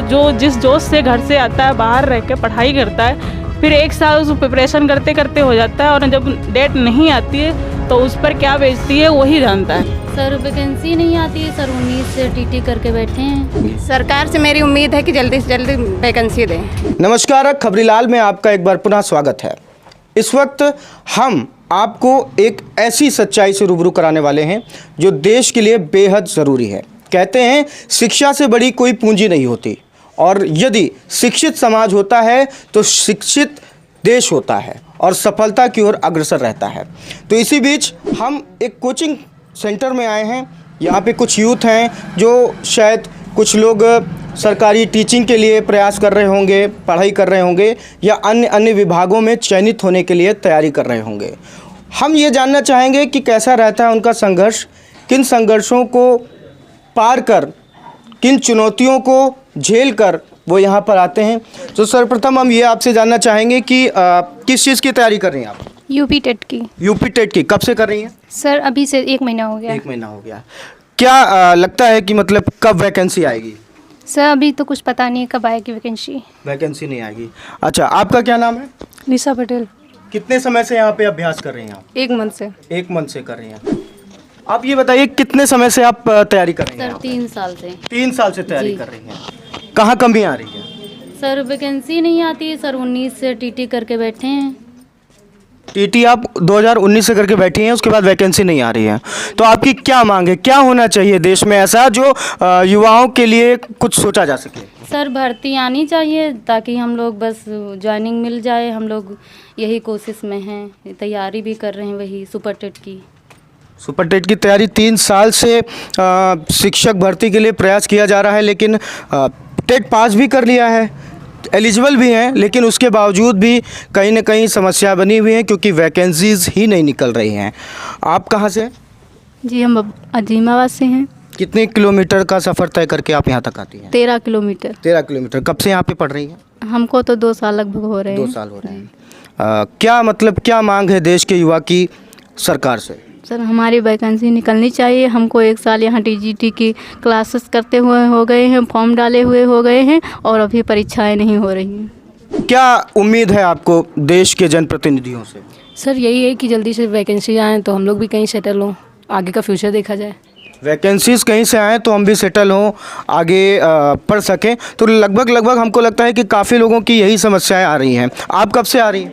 जो जिस जोश से घर से आता है, बाहर रह के पढ़ाई करता है, फिर एक साल उस प्रिपरेशन करते करते हो जाता है और जब डेट नहीं आती है तो उस पर क्या बेचती है वही जानता है। सर वैकेंसी नहीं आती है सर, 19 से टीटी करके बैठे हैं। सरकार से मेरी उम्मीद है कि जल्दी से जल्दी वैकेंसी दें। नमस्कार, खबरीलाल में आपका एक बार पुनः स्वागत है। इस वक्त हम आपको एक ऐसी सच्चाई से रूबरू कराने वाले हैं जो देश के लिए बेहद ज़रूरी है। कहते हैं शिक्षा से बड़ी कोई पूंजी नहीं होती, और यदि शिक्षित समाज होता है तो शिक्षित देश होता है और सफलता की ओर अग्रसर रहता है। तो इसी बीच हम एक कोचिंग सेंटर में आए हैं। यहाँ पे कुछ यूथ हैं जो शायद कुछ लोग सरकारी टीचिंग के लिए प्रयास कर रहे होंगे, पढ़ाई कर रहे होंगे, या अन्य विभागों में चयनित होने के लिए तैयारी कर रहे होंगे। हम ये जानना चाहेंगे कि कैसा रहता है उनका संघर्ष, किन संघर्षों को पार कर, किन चुनौतियों को झेल कर वो यहाँ पर आते हैं। तो सर्वप्रथम हम ये आपसे जानना चाहेंगे कि किस चीज़ की तैयारी कर रही हैं आप? यूपी टेट की। यूपी टेट की कब से कर रही हैं? सर अभी से 1 महीना हो गया। 1 महीना हो गया। क्या लगता है कि मतलब कब वैकेंसी आएगी? सर अभी तो कुछ पता नहीं है कब आएगी वैकेंसी। वैकेंसी नहीं आएगी। अच्छा, आपका क्या नाम है? निशा पटेल। कितने समय से यहाँ पे अभ्यास कर रही हैं आप? 1 मंथ से। 1 मंथ से कर रही हैं। आप ये बताइए कितने समय से आप तैयारी कर रही हैं? सर 3 साल से। 3 साल से तैयारी जी। कर रही हैं। कहाँ कमी आ रही है? सर वैकेंसी नहीं आती है सर, 19 से टीटी करके बैठे हैं। टीटी आप 2019 से करके बैठी हैं, उसके बाद वैकेंसी नहीं आ रही है। तो आपकी क्या मांग है, क्या होना चाहिए देश में ऐसा जो युवाओं के लिए कुछ सोचा जा सके? सर भर्ती आनी चाहिए ताकि हम लोग बस ज्वाइनिंग मिल जाए। हम लोग यही कोशिश में हैं, तैयारी भी कर रहे हैं वही सुपर टेट की। सुपर टेट की तैयारी 3 साल से शिक्षक भर्ती के लिए प्रयास किया जा रहा है, लेकिन टेट पास भी कर लिया है, एलिजिबल भी हैं, लेकिन उसके बावजूद भी कहीं ना कहीं समस्या बनी हुई है क्योंकि वैकेंसीज़ ही नहीं निकल रही हैं। आप कहाँ से? जी हम अजीमाबाद से हैं। कितने किलोमीटर का सफ़र तय करके आप यहाँ तक आती हैं? 13 किलोमीटर। 13 किलोमीटर। कब से यहाँ पे पढ़ रही हैं? हमको तो 2 साल लगभग हो रहे हैं। 2 साल हो रहे हैं। क्या मांग है देश के युवा की सरकार से? सर हमारी वैकेंसी निकलनी चाहिए। हमको 1 साल यहाँ टीजीटी की क्लासेस करते हुए हो गए हैं, फॉर्म डाले हुए हो गए हैं और अभी परीक्षाएं नहीं हो रही हैं। क्या उम्मीद है आपको देश के जनप्रतिनिधियों से? सर यही है कि जल्दी से वैकेंसी आए तो हम लोग भी कहीं सेटल हों, आगे का फ्यूचर देखा जाए। वैकेंसीज़ कहीं से आएँ तो हम भी सेटल हों, आगे पढ़ सकें। तो लगभग हमको लगता है कि काफ़ी लोगों की यही समस्याएं आ रही हैं। आप कब से आ रही हैं?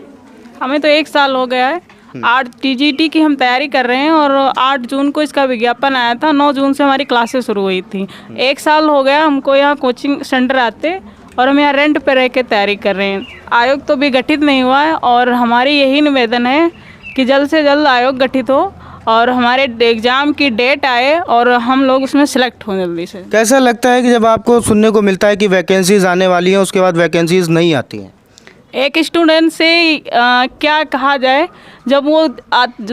हमें तो 1 साल हो गया है। 8 टीजीटी की हम तैयारी कर रहे हैं और 8 जून को इसका विज्ञापन आया था। 9 जून से हमारी क्लासेस शुरू हुई थी। 1 साल हो गया हमको यहाँ कोचिंग सेंटर आते और हम यहाँ रेंट पे रह के तैयारी कर रहे हैं। आयोग तो भी गठित नहीं हुआ है और हमारी यही निवेदन है कि जल्द से जल्द आयोग गठित हो और हमारे एग्ज़ाम की डेट आए और हम लोग उसमें सेलेक्ट हों जल्दी से। कैसा लगता है कि जब आपको सुनने को मिलता है कि वैकेंसीज़ आने वाली हैं, उसके बाद वैकेंसीज़ नहीं आती हैं? एक स्टूडेंट से क्या कहा जाए, जब वो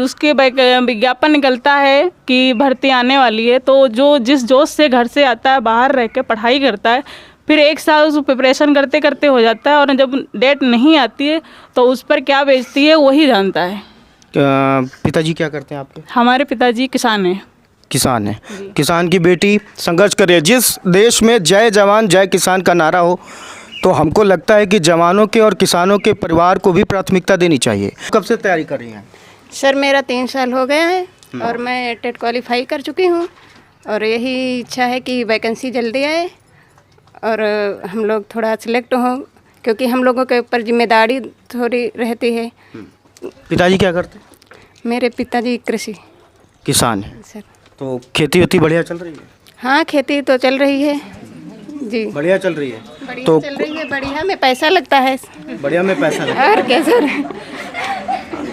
उसके विज्ञापन निकलता है कि भर्ती आने वाली है तो जो जिस जोश से घर से आता है, बाहर रह के पढ़ाई करता है, फिर एक साल उस प्रिपरेशन करते करते हो जाता है और जब डेट नहीं आती है तो उस पर क्या बेचती है वही जानता है। पिताजी क्या करते हैं आपके? हमारे पिताजी किसान हैं। किसान है। किसान की बेटी संघर्ष कर रही है। जिस देश में जय जवान जय किसान का नारा हो, तो हमको लगता है कि जवानों के और किसानों के परिवार को भी प्राथमिकता देनी चाहिए। कब से तैयारी कर रही हैं? सर मेरा 3 साल हो गया है और मैं टेट क्वालिफाई कर चुकी हूँ और यही इच्छा है कि वैकेंसी जल्दी आए और हम लोग थोड़ा सिलेक्ट हों, क्योंकि हम लोगों के ऊपर जिम्मेदारी थोड़ी रहती है। पिताजी क्या करते हैं? मेरे पिताजी कृषि किसान है। सर। तो खेती वेती बढ़िया चल रही है? हाँ खेती तो चल रही है जी। बढ़िया चल रही है। बढ़िया तो चल रही है। बढ़िया में पैसा लगता है। बढ़िया में पैसा लगता और क्या सर?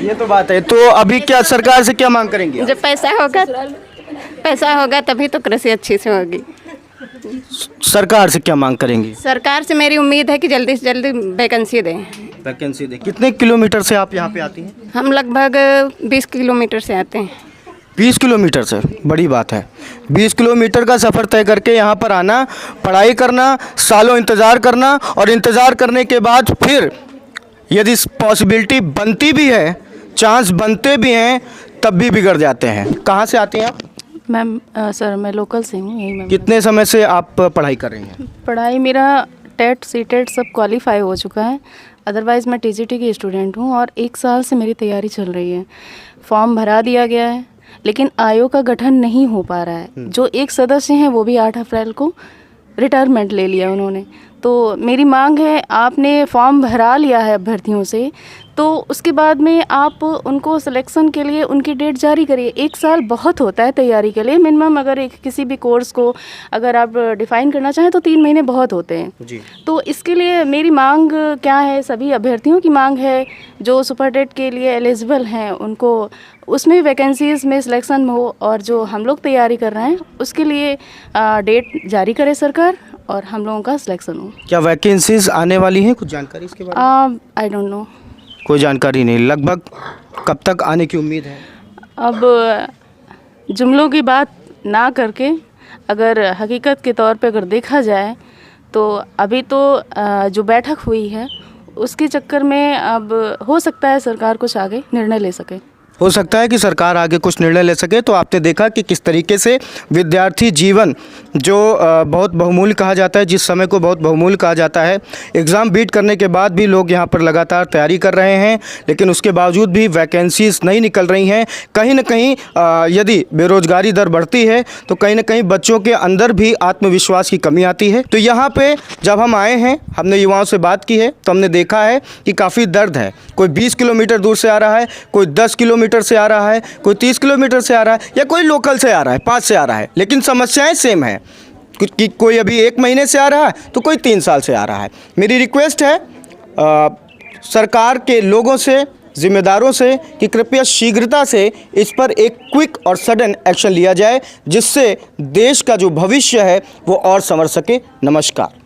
ये तो बात है। तो अभी क्या सरकार से क्या मांग करेंगे आप? जब पैसा होगा तभी तो कृषि अच्छी से होगी। सरकार से क्या मांग करेंगी? सरकार से मेरी उम्मीद है कि जल्दी से जल्दी वैकेंसी दें। वैकेंसी दें। कितने किलोमीटर से आप यहाँ पे आती हैं? हम लगभग 20 किलोमीटर से आते हैं। 20 किलोमीटर से? बड़ी बात है। 20 किलोमीटर का सफ़र तय करके यहाँ पर आना, पढ़ाई करना, सालों इंतज़ार करना और इंतज़ार करने के बाद फिर यदि पॉसिबिलिटी बनती भी है, चांस बनते भी हैं, तब भी बिगड़ जाते हैं। कहाँ से आती हैं आप? मैम सर मैं लोकल से हूँ, यही मैम। कितने समय से आप पढ़ाई कर रही हैं? पढ़ाई मेरा टेट सीटेट सब क्वालिफाई हो चुका है। अदरवाइज़ मैं टीजीटी की स्टूडेंट हूँ और 1 साल से मेरी तैयारी चल रही है। फॉर्म भरा दिया गया है लेकिन आयोग का गठन नहीं हो पा रहा है। जो एक सदस्य हैं वो भी 8 अप्रैल को रिटायरमेंट ले लिया उन्होंने। तो मेरी मांग है, आपने फॉर्म भरा लिया है अभ्यर्थियों से, तो उसके बाद में आप उनको सिलेक्शन के लिए उनकी डेट जारी करिए। 1 साल बहुत होता है तैयारी के लिए। मिनिमम अगर एक किसी भी कोर्स को अगर आप डिफ़ाइन करना चाहें तो 3 महीने बहुत होते हैं जी। तो इसके लिए मेरी मांग क्या है, सभी अभ्यर्थियों की मांग है जो सुपर टेट के लिए एलिजिबल हैं उनको उसमें वैकेंसीज़ में सिलेक्शन हो, और जो हम लोग तैयारी कर रहे हैं उसके लिए डेट जारी करे सरकार और हम लोगों का सिलेक्शन हो। क्या वैकेंसीज आने वाली हैं? कुछ जानकारी इसके बारे में? I don't know. कोई जानकारी नहीं। लगभग कब तक आने की उम्मीद है? अब जुमलों की बात ना करके अगर हकीकत के तौर पे अगर देखा जाए तो अभी तो जो बैठक हुई है उसके चक्कर में अब हो सकता है सरकार कुछ आगे निर्णय ले सके। हो सकता है कि सरकार आगे कुछ निर्णय ले सके। तो आपने देखा कि किस तरीके से विद्यार्थी जीवन जो बहुत बहुमूल्य कहा जाता है, जिस समय को बहुत बहुमूल्य कहा जाता है, एग्ज़ाम बीट करने के बाद भी लोग यहाँ पर लगातार तैयारी कर रहे हैं, लेकिन उसके बावजूद भी वैकेंसीज नहीं निकल रही हैं। कहीं ना कहीं यदि बेरोजगारी दर बढ़ती है तो कहीं ना कहीं बच्चों के अंदर भी आत्मविश्वास की कमी आती है। तो यहाँ पे जब हम आए हैं, हमने युवाओं से बात की है तो हमने देखा है कि काफ़ी दर्द है। कोई 20 किलोमीटर दूर से आ रहा है, कोई 10 किलोमीटर से आ रहा है, कोई 30 किलोमीटर से आ रहा है, या कोई लोकल से आ रहा है, 5 से आ रहा है, लेकिन समस्याएं सेम हैं। कि कोई अभी 1 महीने से आ रहा है तो कोई 3 साल से आ रहा है। मेरी रिक्वेस्ट है सरकार के लोगों से, जिम्मेदारों से, कि कृपया शीघ्रता से इस पर एक क्विक और सडन एक्शन लिया जाए, जिससे देश का जो भविष्य है वो और संवर सके। नमस्कार।